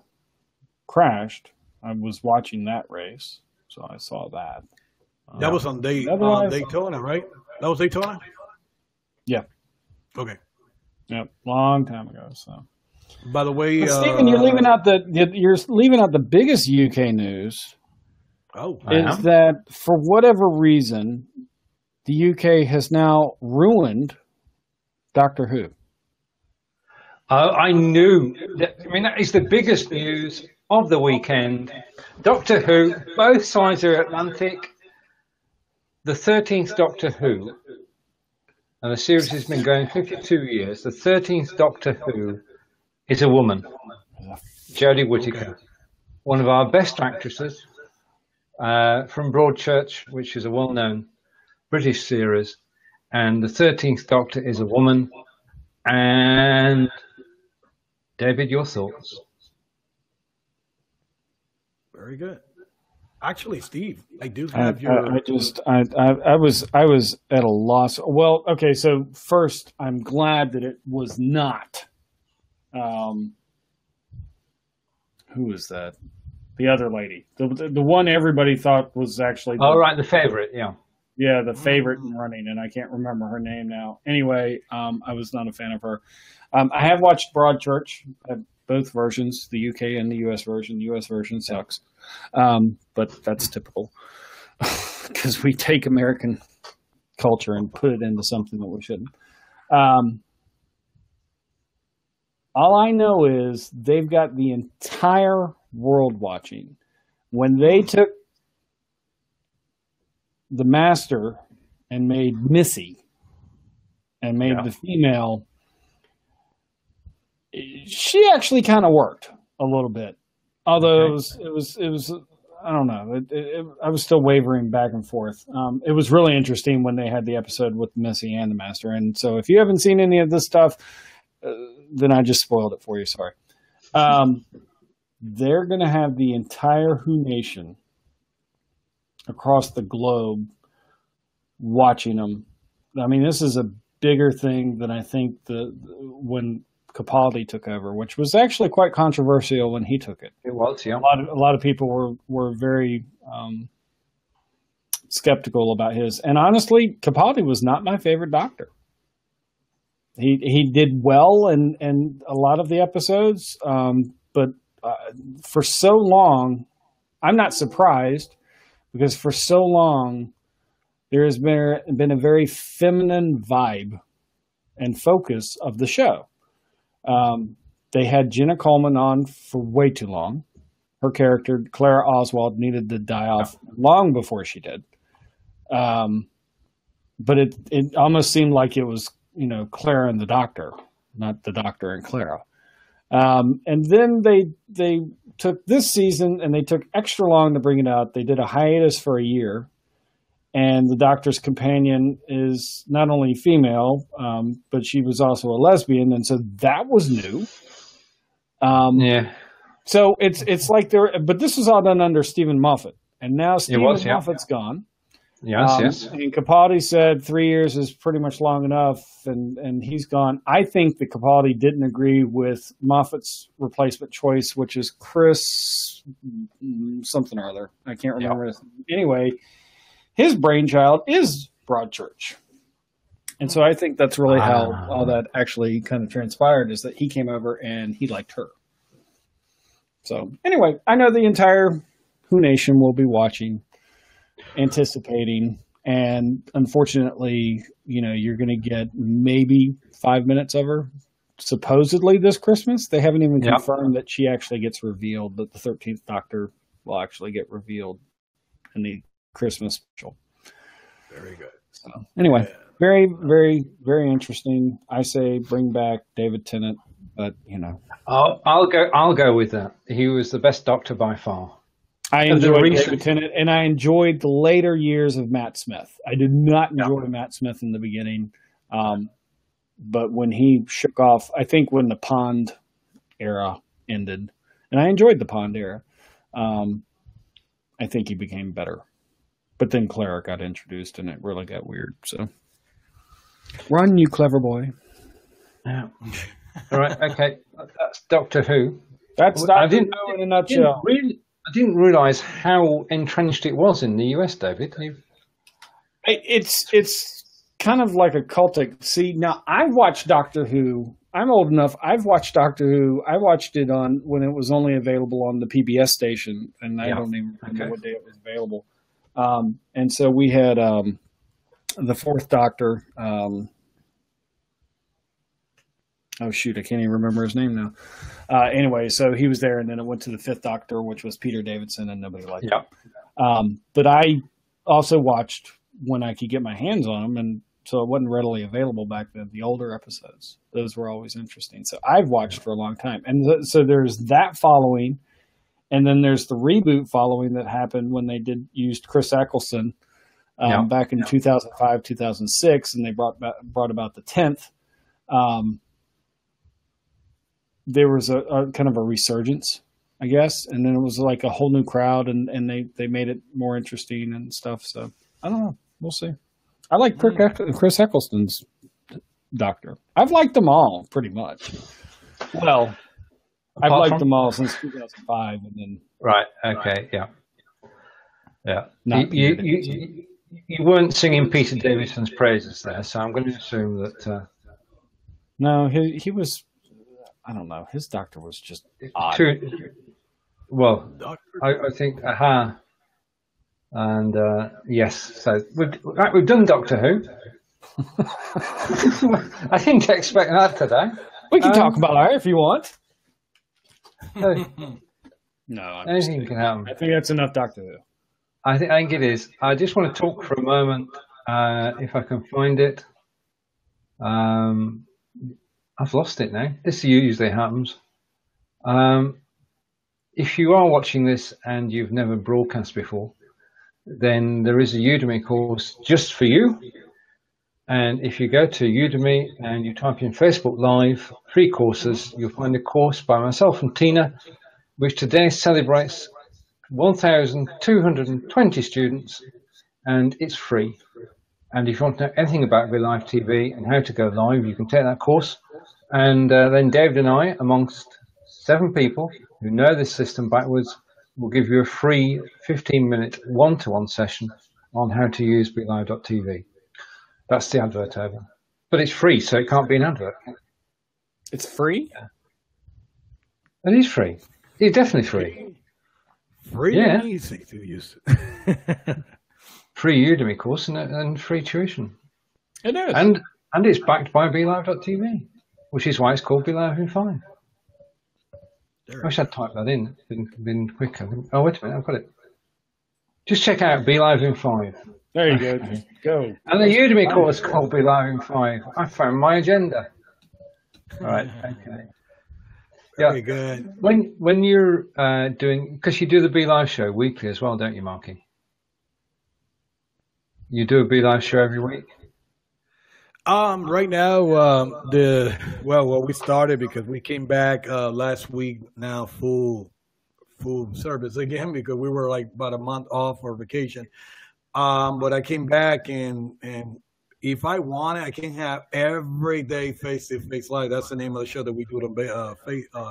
crashed. I was watching that race, so I saw that. That was on Daytona, right? That was Daytona? Yeah. Okay. Yep, long time ago. So, by the way, Stephen, you're leaving out the biggest UK news. Oh, is that for whatever reason, the UK has now ruined Doctor Who. I knew that. I mean, that is the biggest news of the weekend. Doctor Who, both sides of the Atlantic. The 13th Doctor Who. And the series has been going 52 years. The 13th Doctor Who is a woman, Jodie Whittaker, one of our best actresses from Broadchurch, which is a well-known British series. And the 13th Doctor is a woman. And David, your thoughts? Very good. Actually, Steve, I do have your. I was at a loss. Well, okay. So first, I'm glad that it was not. Who was that? The other lady, the one everybody thought was actually. The favorite, yeah. Yeah, the favorite in running, and I can't remember her name now. Anyway, I was not a fan of her. I have watched Broadchurch. Both versions, the UK and the US version. The US version sucks. But that's typical because we take American culture and put it into something that we shouldn't. All I know is they've got the entire world watching. When they took the Master and made Missy and made the female, she actually kind of worked a little bit. Although it was I don't know. I was still wavering back and forth. It was really interesting when they had the episode with Missy and the Master. And so if you haven't seen any of this stuff, then I just spoiled it for you. Sorry. They're going to have the entire Who Nation across the globe watching them. I mean, this is a bigger thing than I think when Capaldi took over, which was actually quite controversial when he took it. It was, yeah. A lot of people were very skeptical about his. And honestly, Capaldi was not my favorite doctor. He did well in a lot of the episodes, but for so long, I'm not surprised, because for so long there has been a very feminine vibe and focus of the show. They had Jenna Coleman on for way too long. Her character, Clara Oswald, needed to die off long before she did. But it almost seemed like it was, Clara and the Doctor, not the Doctor and Clara. And then they took this season and they took extra long to bring it out. They did a hiatus for a year, and the Doctor's companion is not only female, but she was also a lesbian, and so that was new. Yeah. So it's like but this was all done under Stephen Moffat, and now Stephen Moffat's gone. Yes. And Capaldi said 3 years is pretty much long enough, and he's gone. I think that Capaldi didn't agree with Moffat's replacement choice, which is Chris something or other. I can't remember. Yep. Anyway, his brainchild is Broadchurch. And so I think that's really how all that actually kind of transpired, is that he came over and he liked her. So anyway, I know the entire Who Nation will be watching, anticipating, and unfortunately, you're going to get maybe 5 minutes of her supposedly this Christmas. They haven't even confirmed that she actually gets revealed, that the 13th Doctor will actually get revealed in the Christmas special. Very good. So anyway, very, very, very interesting. I say bring back David Tennant, but I'll go with that. He was the best Doctor by far. I enjoyed David Tennant, and I enjoyed the later years of Matt Smith. I did not enjoy Matt Smith in the beginning, but when he shook off, I think when the Pond era ended, and I enjoyed the Pond era, I think he became better. But then Clara got introduced, and it really got weird. So, run, you clever boy. Yeah. All right. Okay. That's Doctor Who. That's Doctor Who in a nutshell. I didn't realise how entrenched it was in the US, David. It's kind of like a cultic. See, now I've watched Doctor Who. I'm old enough. I've watched Doctor Who. I watched it when it was only available on the PBS station, and I don't even remember what day it was available. And so we had the fourth Doctor. Oh shoot, I can't even remember his name now. Anyway, so he was there, and then it went to the fifth Doctor, which was Peter Davison, and nobody liked him. But I also watched when I could get my hands on them, and so it wasn't readily available back then. The older episodes, those were always interesting. So I've watched for a long time, and so there's that following, and then there's the reboot following that happened when they used Chris Eccleston back in 2005, 2006, and they brought about the 10th. There was a kind of a resurgence, I guess, and then it was like a whole new crowd, and they made it more interesting and stuff. So I don't know. We'll see. I like Chris Eccleston's Doctor. I've liked them all pretty much. Well, I've liked them all since 2005, and then right. Okay. Yeah. You weren't singing Peter Davison's praises there, so I'm going to assume that. No, he was. I don't know. His Doctor was just odd. Well, I think, and yes. So we've done Doctor Who. I didn't expect that today. We can talk about her if you want. No, anything can happen. I think that's enough Doctor Who. I think it is. I just want to talk for a moment, if I can find it. I've lost it now. This usually happens. If you are watching this and you've never broadcast before, then there is a Udemy course just for you. And if you go to Udemy and you type in Facebook Live free courses, you'll find a course by myself and Tina, which today celebrates 1,220 students, and it's free. And if you want to know anything about Belivetv TV and how to go live, you can take that course. And then David and I, amongst 7 people who know this system backwards, will give you a free 15-minute one-to-one session on how to use Belivetv. That's the advert over. But it's free, so it can't be an advert. It's free? Yeah. It is free. It's definitely free. Free yeah. and easy to use. Free Udemy course and free tuition. It is. And it's backed by Belivetv, which is why it's called Belivetv5. I wish I'd typed that in. Been quicker. Oh, wait a minute, I've got it. Just check out Belivetv5. There you go. Just go. And the Udemy course called Belivetv5. I found my agenda. All right. Okay. Yeah. Very good. When you're doing, because you do the BeLive show weekly as well, don't you, Marky? You do a BeLive show every week. Right now, well, we started because we came back last week. Now full service again because we were like about a month off for vacation. But I came back and if I want it, I can have every day face-to-face live. That's the name of the show that we do on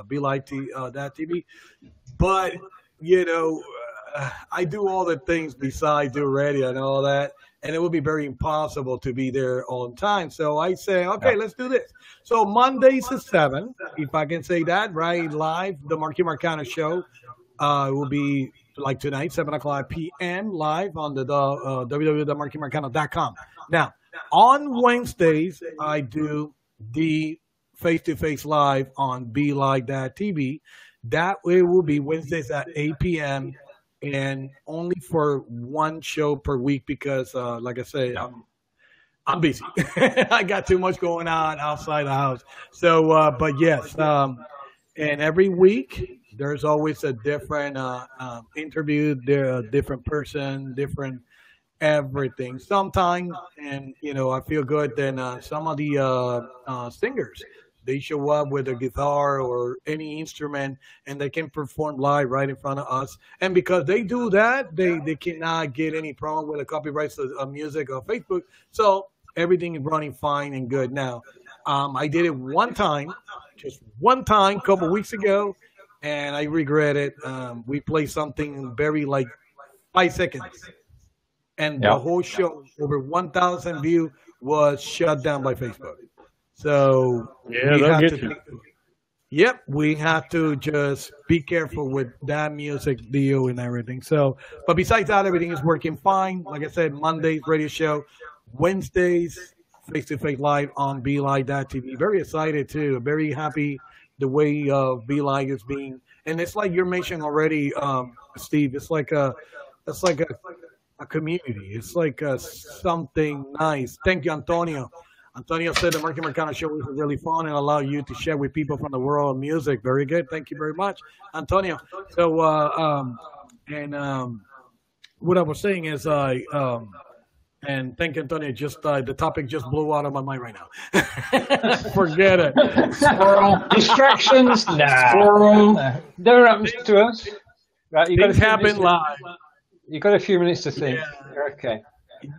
Belivetv.tv. But you know, I do all the things besides do radio and all that, and it would be very impossible to be there on time. So I say, okay, let's do this. So Mondays at 7, if I can say that, right, live, the Marky Marcano Show will be like tonight, 7 o'clock p.m. live on the www.markymarcano.com. Now, on Wednesdays, I do the face-to-face live on Belivetv. That way will be Wednesdays at 8 p.m. and only for one show per week because, like I said, I'm busy. I got too much going on outside the house. So, but yes, and every week there's always a different interview, different person, different everything. Sometimes, and you know, I feel good. Then some of the singers, they show up with a guitar or any instrument, and they can perform live right in front of us. And because they do that, they cannot get any problem with the copyrights of music or Facebook. So everything is running fine and good now. I did it just one time, a couple weeks ago, and I regret it. We played something very like 5 seconds. And the whole show, over 1,000 views, was shut down by Facebook. So we have to just be careful with that music deal and everything. So, but besides that, everything is working fine. Like I said, Mondays radio show, Wednesdays face-to-face live on Belivetv. Very excited too. Very happy the way Belive is being, and it's like you mentioned already, Steve. It's like a community. It's like something nice. Thank you, Antonio. Antonio said the Marky Marcano Show was really fun and allow you to share with people from the world of music. Very good. Thank you very much, Antonio. So, what I was saying is, and thank you, Antonio. Just the topic just blew out of my mind right now. Forget it. Squirrel. Distractions. Squirrel. Never happens to us. Right, things happen live. You've got a few minutes to think. Yeah. Okay.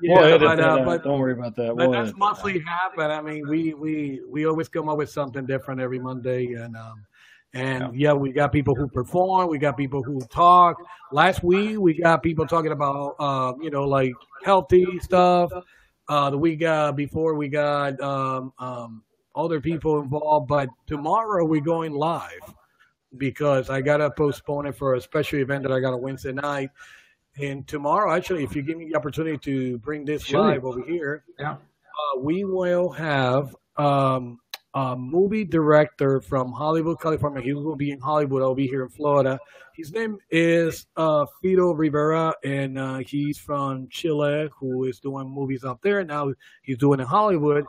Yeah, but don't worry about that. But that's monthly happen. I mean, we always come up with something different every Monday, and we got people who perform, we got people who talk. Last week we got people talking about like healthy stuff. The week before we got other people involved, but tomorrow we're going live because I gotta postpone it for a special event that I got on Wednesday night. And tomorrow, actually, if you give me the opportunity to bring this live over here, we will have a movie director from Hollywood, California. He will be in Hollywood. I'll be here in Florida. His name is Fido Rivera, and he's from Chile, who is doing movies out there. Now he's doing in Hollywood.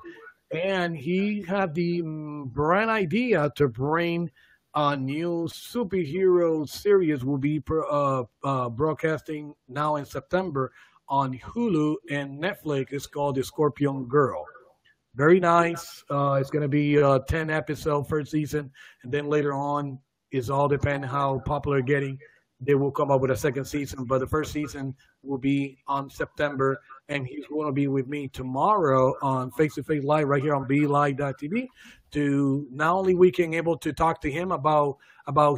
And he had the bright idea to bring a new superhero series will be broadcasting now in September on Hulu and Netflix. It's called The Scorpion Girl. Very nice. It's going to be 10 episode first season, and then later on is all depend how popular getting. They will come up with a second season, but the first season will be on September, and he's going to be with me tomorrow on Face to Face Live right here on Belivetv. To not only we can able to talk to him about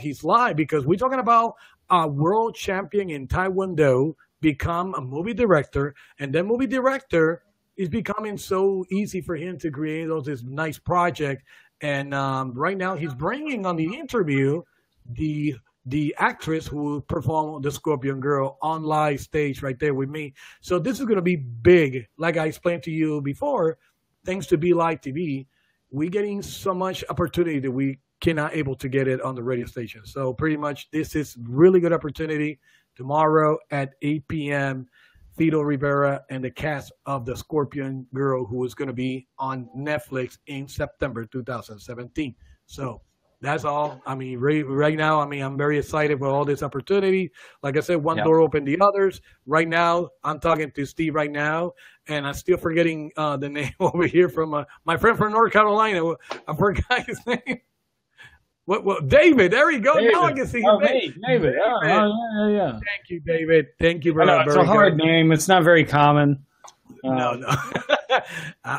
his live, because we're talking about a world champion in Taekwondo become a movie director, and that movie director is becoming so easy for him to create all this nice project. And right now he's bringing on the interview the actress who performed the Scorpion Girl on live stage right there with me. So this is going to be big. Like I explained to you before, thanks to Belivetv, we're getting so much opportunity that we cannot able to get it on the radio station. So pretty much this is really good opportunity. Tomorrow at 8 p.m., Fido Rivera and the cast of The Scorpion Girl, who is going to be on Netflix in September 2017. So that's all. I mean, right now, I mean, I'm very excited for all this opportunity. Like I said, one door opened the others. Right now, I'm talking to Steve right now, and I'm still forgetting the name over here from my friend from North Carolina. I forgot his name. What? David. There we go. David. Now I can see him. Oh, hey, David. Yeah. Thank you, David. Thank you very much. It's a hard name. It's not very common. No.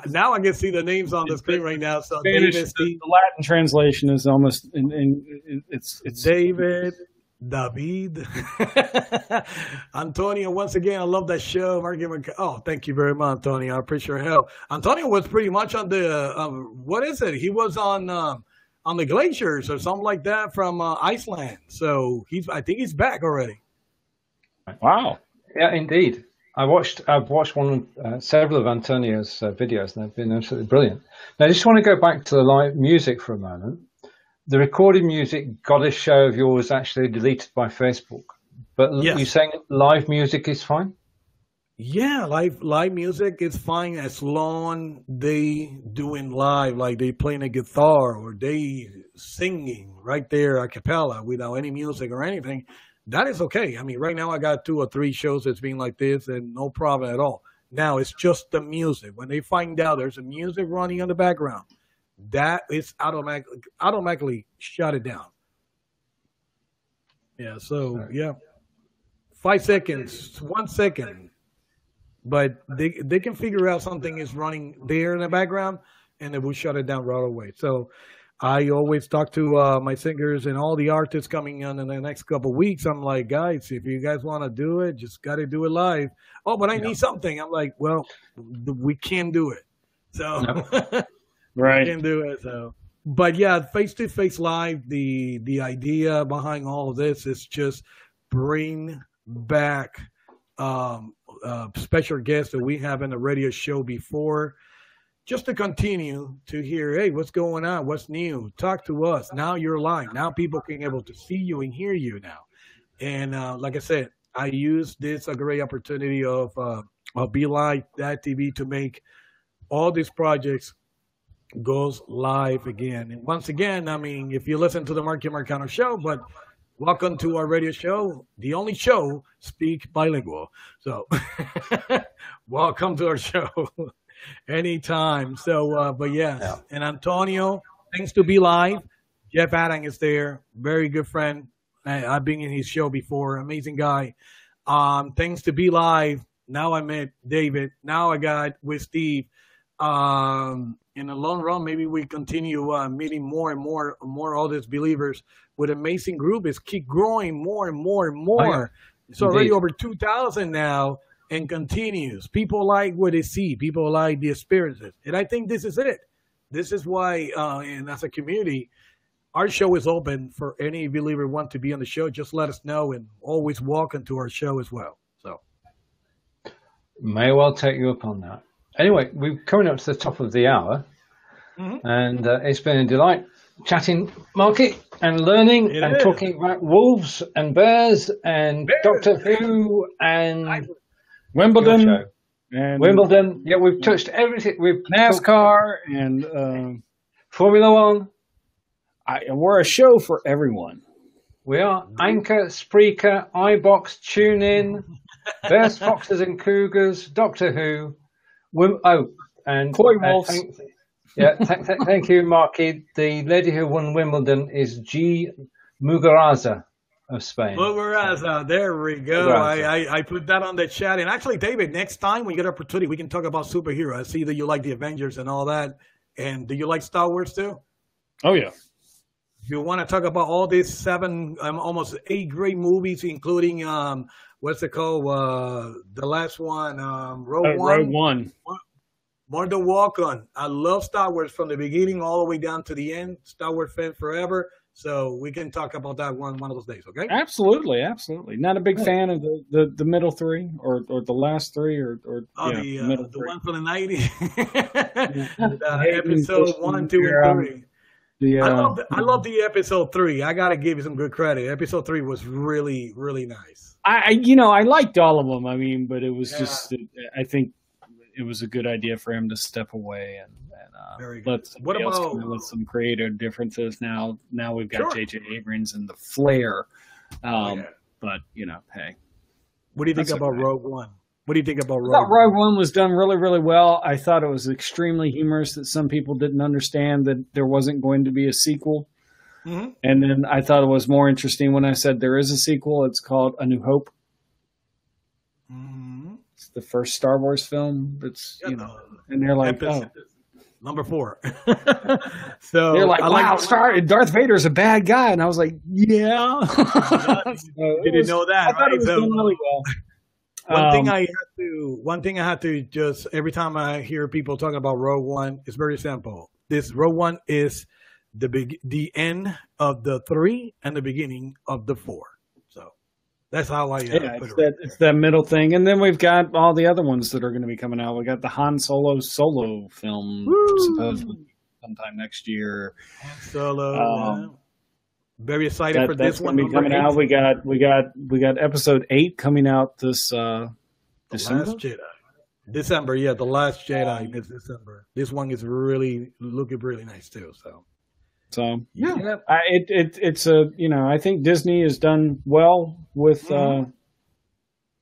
Now I can see the names on the screen right now. So Spanish, David, the Latin translation is almost it's David, David, Antonio. Once again, I love that show. Oh, thank you very much, Antonio. I appreciate your help. Antonio was pretty much on the what is it? He was on the glaciers or something like that from Iceland. So I think he's back already. Wow. Yeah, indeed. I've watched several of Antonio's videos, and they've been absolutely brilliant. Now, I just want to go back to the live music for a moment. The recorded music got a show of yours actually deleted by Facebook, but yes. You're saying live music is fine? Yeah, live music is fine as long they doing live, like they playing a guitar or they singing right there a cappella without any music or anything. That is okay. I mean, right now I got 2 or 3 shows that's been like this and no problem at all. Now it's just the music. When they find out there's a music running in the background, that is automatically shut it down. Yeah, so yeah. 5 seconds, 1 second. But they can figure out something is running there in the background and they will shut it down right away. So I always talk to my singers and all the artists coming on in the next couple of weeks. I'm like, guys, if you guys want to do it, just got to do it live. Oh, but I need something. I'm like, well, we can't do it. So right. We can't do it. So, but yeah, face-to-face live, the idea behind all of this is just bring back special guests that we have in the radio show before, just to continue to hear, hey, what's going on? What's new? Talk to us. Now you're live. Now people can able to see you and hear you now. And like I said, I use this a great opportunity of Belivetv to make all these projects goes live again. And once again, I mean, if you listen to the Marky Marcano Show, but welcome to our radio show, the only show speak bilingual. So welcome to our show. Anytime. So, but yes. Yeah. And Antonio, thanks to Be Live. Jeff Adam is there. Very good friend. I've been in his show before. Amazing guy. Thanks to Be Live. Now I met David. Now I got with Steve. In the long run, maybe we continue meeting more and more all these believers with amazing group. Is keep growing more and more and more. Oh, yeah. It's already over 2,000 now. And continues. People like what they see. People like the experiences. And I think this is it. This is why, and as a community, our show is open for any believer who want to be on the show. Just let us know and always welcome to our show as well. So, may well take you up on that. Anyway, we're coming up to the top of the hour. Mm-hmm. And it's been a delight chatting, Marky, and learning and talking about wolves and bears and Doctor Who and Wimbledon. Wimbledon. Yeah, we've touched everything. We've NASCAR and Formula One. We're a show for everyone. We are Anchor, Spreaker, iBox, TuneIn, Bears, Foxes and Cougars, Doctor Who. And Koi wolves. Thank you, Marky. The lady who won Wimbledon is G. Muguruza of Spain. Muguruza, there we go. I put that on the chat. And actually, David, next time we get an opportunity, we can talk about superheroes. I see that you like the Avengers and all that. And do you like Star Wars too? Oh, yeah. You want to talk about all these 7, almost 8 great movies, including what's it called? The last one, Rogue One. Rogue One. More than welcome. I love Star Wars from the beginning all the way down to the end. Star Wars fan forever. So we can talk about that one of those days, okay? Absolutely. Not a big fan of the middle 3 or the last 3 or the one from the 90s. Episode 1, 2, and 3. I love the episode 3. I gotta give you some good credit. Episode 3 was really, really nice. I liked all of them. I mean, but it was just, I think it was a good idea for him to step away and let somebody else come in with some creative differences. Now we've got J.J. Abrams and the flair. But hey, what do you think about Rogue One? What do you think about Rogue One? Rogue One was done really, really well. I thought it was extremely humorous that some people didn't understand that there wasn't going to be a sequel. Mm-hmm. And then I thought it was more interesting when I said there is a sequel. It's called A New Hope. Mm-hmm. It's the first Star Wars film. It's, and they're like, number 4. So they're like, wow, Darth Vader's a bad guy. And I was like, yeah. Didn't know that. I thought it was done really well. One thing I had to just, every time I hear people talking about Rogue One, it's very simple. This Rogue One is the end of the 3 and the beginning of the 4. So that's how I it's that middle thing. And then we've got all the other ones that are going to be coming out. We got the Han Solo film supposedly sometime next year. Han Solo. Very excited for this one. Be coming out. We got episode 8 coming out this December. Last Jedi. December, the Last Jedi is December. This one is really looking really nice too. So it's I think Disney has done well with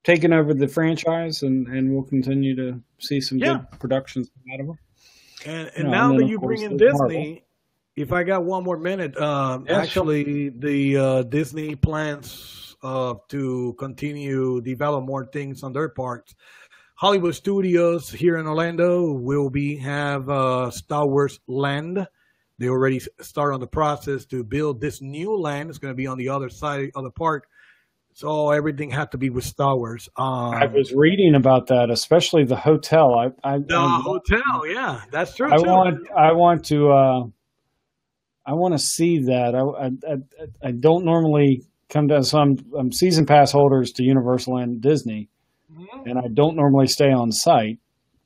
taking over the franchise, and we'll continue to see some good productions out of them. And now that you bring in Disney. If I got one more minute, the Disney plans to continue develop more things on their parks. Hollywood Studios here in Orlando will have Star Wars Land. They already started on the process to build this new land. It's going to be on the other side of the park. So everything had to be with Star Wars. I was reading about that, especially the hotel. Hotel, yeah, that's true. I want to see that. I don't normally come down. So I'm season pass holders to Universal and Disney, and I don't normally stay on site,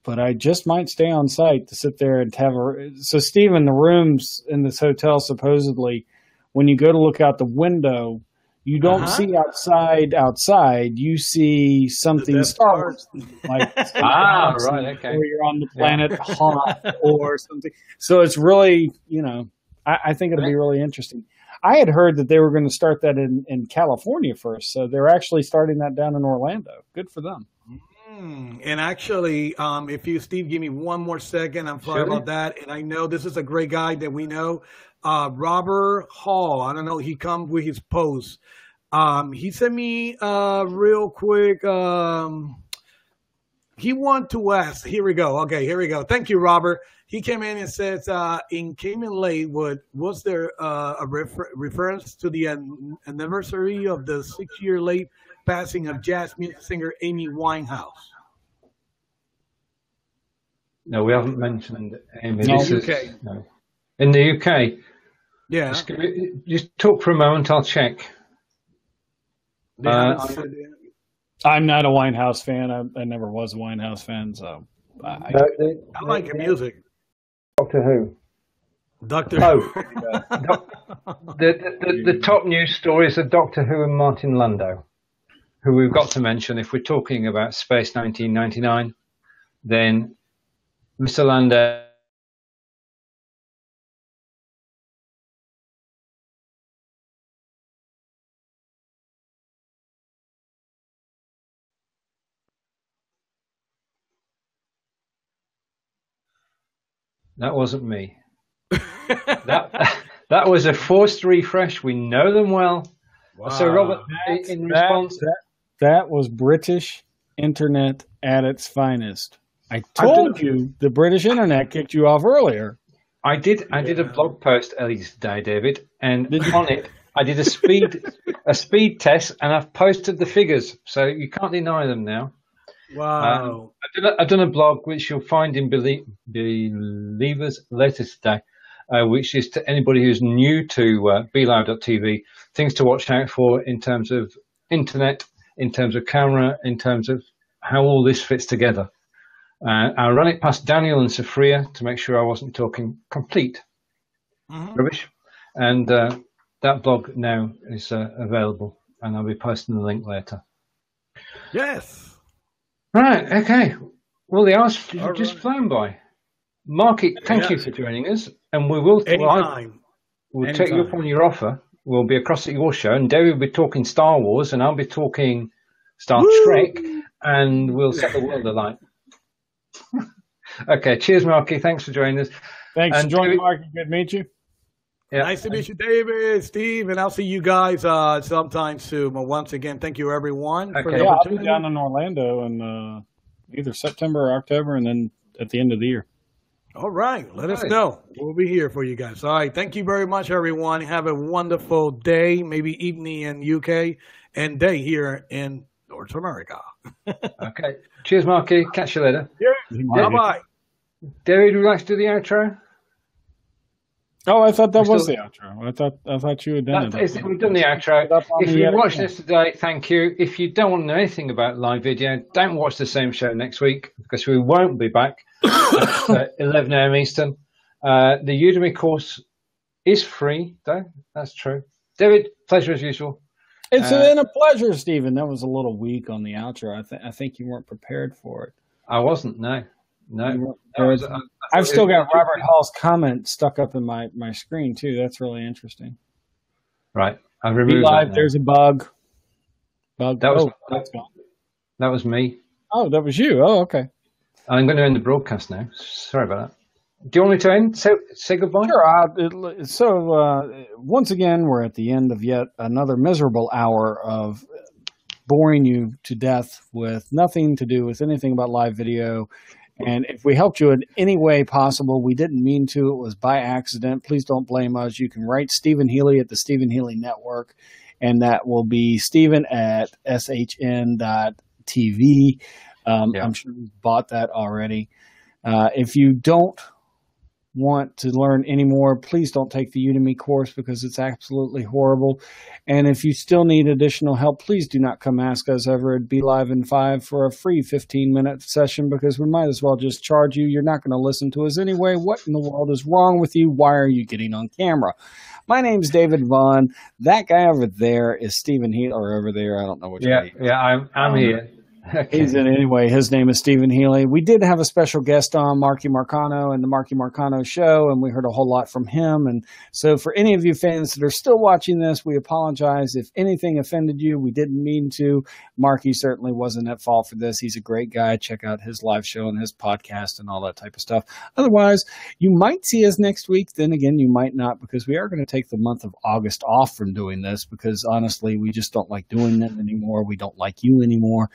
but I just might stay on site to sit there and have So Steven, the rooms in this hotel, supposedly, when you go to look out the window, you don't see outside. You see something Star Wars, like right, okay, or you're on the planet Hoth or something. So it's really, I think it'll be really interesting. I had heard that they were going to start that in California first, so they're actually starting that down in Orlando. Good for them. And actually, if you, Steve, give me one more second, I'm sorry about that. And I know this is a great guy that we know, Robert Hall. I don't know. He come with his post. He sent me real quick. He want to ask. Here we go. Okay, here we go. Thank you, Robert. He came in and says, in Came In Late, was there a reference to the anniversary of the 6-year late passing of jazz music singer Amy Winehouse? No, we haven't mentioned Amy. No. This UK. No. In the UK? Yeah. Just talk for a moment, I'll check. I'm not a Winehouse fan. I never was a Winehouse fan, so I like her music. Doctor Who. Doctor Who. The top news stories are Doctor Who and Martin Landau, who we've got to mention. If we're talking about Space 1999, then Mr. Landau That wasn't me. that was a forced refresh. We know them well. Wow. So, Robert, in response, that was British internet at its finest. I told you the British internet kicked you off earlier. I did a blog post earlier today, David, and on it I did a speed test, and I've posted the figures, so you can't deny them now. Wow! I've done a blog which you'll find in Believers later today, which is to anybody who's new to Belivetv, things to watch out for in terms of internet, in terms of camera, in terms of how all this fits together. I ran it past Daniel and Safria to make sure I wasn't talking complete rubbish. And that blog now is available, and I'll be posting the link later. Yes. Right, okay. Well, the hour's just flown by. Marky, thank you for joining us. And we will we'll take you up on your offer. We'll be across at your show, and David will be talking Star Wars, and I'll be talking Star Trek, and we'll set the world alight. Okay, cheers, Marky. Thanks for joining us. Thanks for joining, Marky. Good to meet you. Yeah. Nice to meet you, David, Steve, and I'll see you guys sometime soon. But once again, thank you, everyone. Okay. For the I'll be down in Orlando in either September or October, and then at the end of the year. All right. Let us know. We'll be here for you guys. All right. Thank you very much, everyone. Have a wonderful day, maybe evening in UK, and day here in North America. Okay. Cheers, Marky. Catch you later. Yeah. Bye-bye. David, would you like to do the outro? Oh, I thought that was the outro. I thought you had done it. We've done the outro. If you watched this today, thank you. If you don't want to know anything about live video, don't watch the same show next week, because we won't be back at 11 a.m. Eastern. The Udemy course is free, though. That's true. David, pleasure as usual. It's been a pleasure, Stephen. That was a little weak on the outro. I think you weren't prepared for it. I wasn't, no. I've still got Robert Hall's comment stuck up in my screen, too. That's really interesting. Right. I've removed that. There's a bug. That's gone. That was me. Oh, that was you. Oh, okay. I'm going to end the broadcast now. Sorry about that. Do you want me to end? Say goodbye? Sure. Once again, we're at the end of yet another miserable hour of boring you to death with nothing to do with anything about live video. And if we helped you in any way possible, we didn't mean to. It was by accident. Please don't blame us. You can write Stephen Healey at the Stephen Healey Network, and that will be Stephen at shn.tv. I'm sure you've bought that already. If you don't want to learn any more, please don't take the Udemy course, because it's absolutely horrible. And if you still need additional help, please do not come ask us over at Belive in 5 for a free 15-minute session, because we might as well just charge you. You're not going to listen to us anyway. What in the world is wrong with you? Why are you getting on camera? My name's David Vaughan. That guy over there is Stephen Healey, or over there. I don't know which way. Yeah, I'm here. Okay. Anyway, his name is Stephen Healey. We did have a special guest on, Marky Marcano and the Marky Marcano Show, and we heard a whole lot from him. And so for any of you fans that are still watching this, we apologize if anything offended you. We didn't mean to. Marky certainly wasn't at fault for this. He's a great guy. Check out his live show and his podcast and all that type of stuff. Otherwise, you might see us next week. Then again, you might not, because we are going to take the month of August off from doing this, because honestly, we just don't like doing them anymore. We don't like you anymore.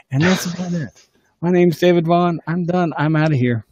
And that's about it. My name's David Vaughan. I'm done. I'm out of here.